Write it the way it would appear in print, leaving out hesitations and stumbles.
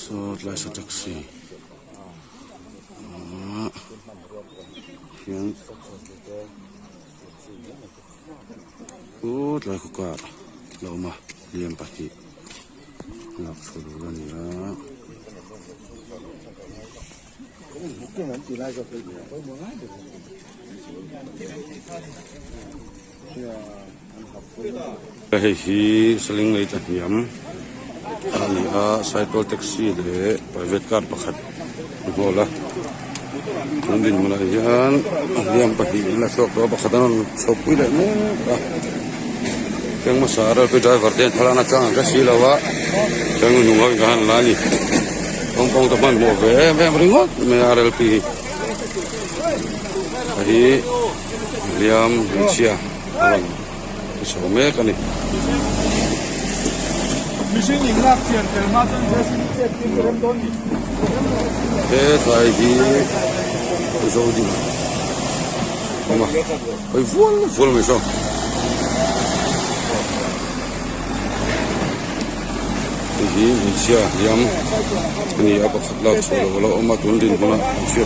So lai sa taxi hian lai ko ka loma liam pahnih lak chhulu ani a hei hi saling lei ta hiam ani a cycle taxi le private car pakhat bola din mula yan liam pahnih la sok ro pakhat an sok pui le ne keng masara pe driver den thalana chang ka silawa keng nunga gan lani kong taman mo ve ringot me RLP hi liam chia so me kani machine in lak tian tel ma chan se sin te tin rem don ni lai hi zo di ma oi vol me so hi chia liam ni apa khatla cholo wala oma tun din bona chia